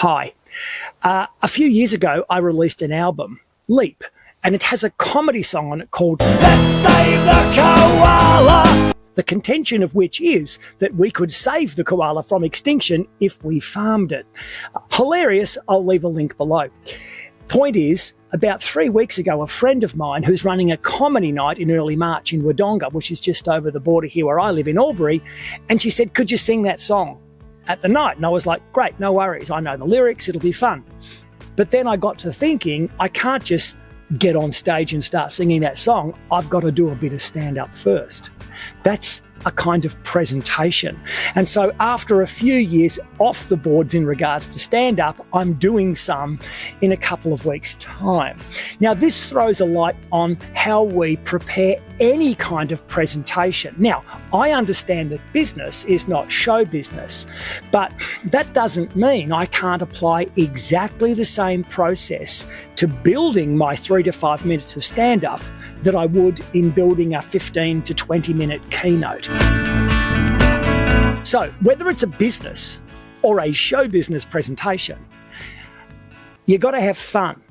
Hi. A few years ago, I released an album, Leap, and it has a comedy song on it called Let's Save the Koala! The contention of which is that we could save the koala from extinction if we farmed it. Hilarious, I'll leave a link below. Point is, about 3 weeks ago, a friend of mine who's running a comedy night in early March in Wodonga, which is just over the border here where I live in Albury, and she said, could you sing that song at the night? And I was like, great, no worries. I know the lyrics, it'll be fun. But then I got to thinking, I can't just get on stage and start singing that song. I've got to do a bit of stand-up first. That's a kind of presentation. And so after a few years off the boards in regards to stand-up, I'm doing some in a couple of weeks' time. Now, this throws a light on how we prepare any kind of presentation. Now, I understand that business is not show business, but that doesn't mean I can't apply exactly the same process to building my 3 to 5 minutes of stand-up that I would in building a 15 to 20 minute keynote. So whether it's a business or a show business presentation, you got to have fun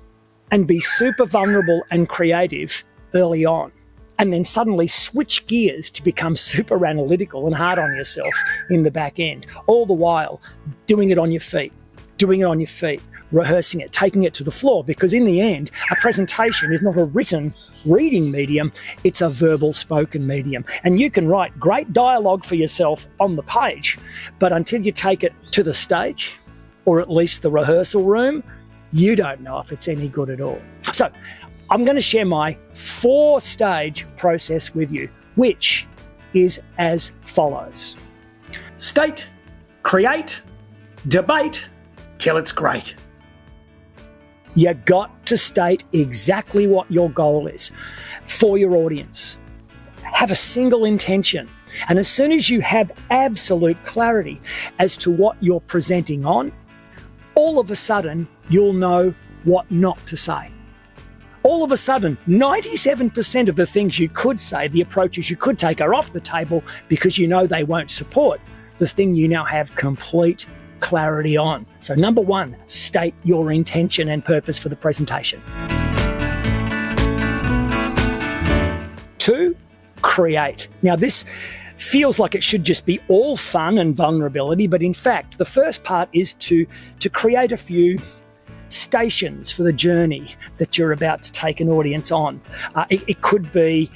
and be super vulnerable and creative early on, and then suddenly switch gears to become super analytical and hard on yourself in the back end, all the while doing it on your feet, rehearsing it, taking it to the floor, because in the end, a presentation is not a written reading medium, it's a verbal spoken medium. And you can write great dialogue for yourself on the page, but until you take it to the stage, or at least the rehearsal room, you don't know if it's any good at all. So I'm going to share my 4-stage process with you, which is as follows. State, create, debate, till it's great. You got to state exactly what your goal is for your audience. Have a single intention. And as soon as you have absolute clarity as to what you're presenting on, all of a sudden, you'll know what not to say. All of a sudden, 97% of the things you could say, the approaches you could take, are off the table because you know they won't support the thing you now have complete clarity on. So number 1, state your intention and purpose for the presentation. 2, create. Now this feels like it should just be all fun and vulnerability, but in fact, the first part is to create a few stations for the journey that you're about to take an audience on. It could be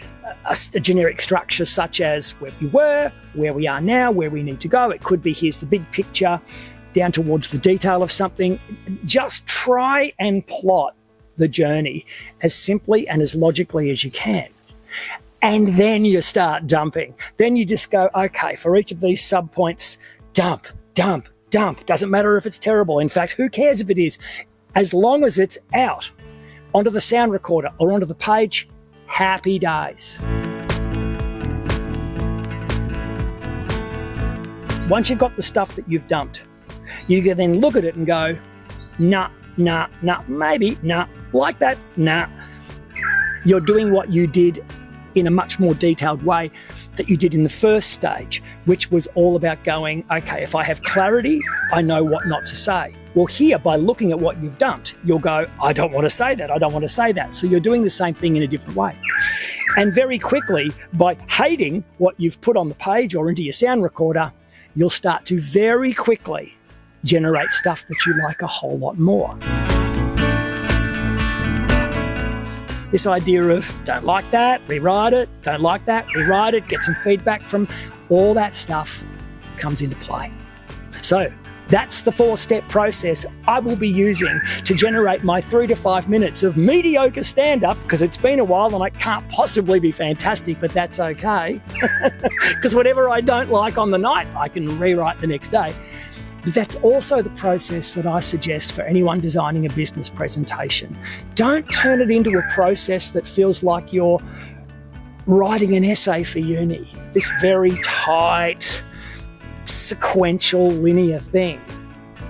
a generic structure such as where we were, where we are now, where we need to go. It could be here's the big picture, down towards the detail of something. Just try and plot the journey as simply and as logically as you can. And then you start dumping. Then you just go, okay, for each of these subpoints, dump, dump, dump. Doesn't matter if it's terrible. In fact, who cares if it is? As long as it's out onto the sound recorder or onto the page, happy days. Once you've got the stuff that you've dumped, you can then look at it and go, nah, maybe, nah, like that, nah. You're doing what you did in a much more detailed way that you did in the first stage, which was all about going, okay, if I have clarity, I know what not to say. Well, here, by looking at what you've dumped, you'll go, I don't want to say that, I don't want to say that. So you're doing the same thing in a different way. And very quickly, by hating what you've put on the page or into your sound recorder, you'll start to very quickly generate stuff that you like a whole lot more. This idea of don't like that, rewrite it, don't like that, rewrite it, get some feedback from all that stuff comes into play. So that's the 4-step process I will be using to generate my 3 to 5 minutes of mediocre stand-up, because it's been a while and I can't possibly be fantastic, but that's okay. Because whatever I don't like on the night, I can rewrite the next day. But that's also the process that I suggest for anyone designing a business presentation. Don't turn it into a process that feels like you're writing an essay for uni. This very tight, sequential, linear thing.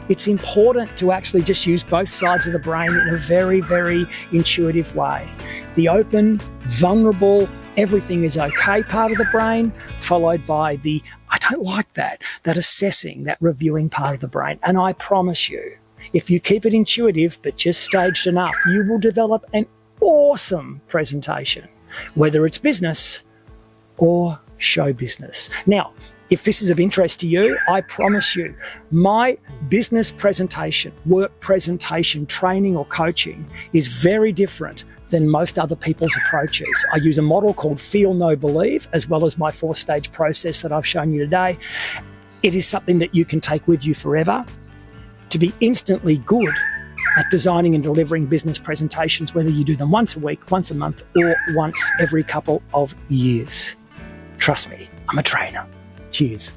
It's important to actually just use both sides of the brain in a very, very intuitive way. The open, vulnerable, everything is okay part of the brain, followed by the I don't like that assessing, that reviewing part of the brain. And I promise you, If you keep it intuitive but just staged enough, you will develop an awesome presentation, whether it's business or show business. Now, if this is of interest to you, I promise you, my business presentation, work presentation, training or coaching is very different than most other people's approaches. I use a model called Feel, Know, Believe, as well as my 4-stage process that I've shown you today. It is something that you can take with you forever to be instantly good at designing and delivering business presentations, whether you do them once a week, once a month, or once every couple of years. Trust me, I'm a trainer. Cheers.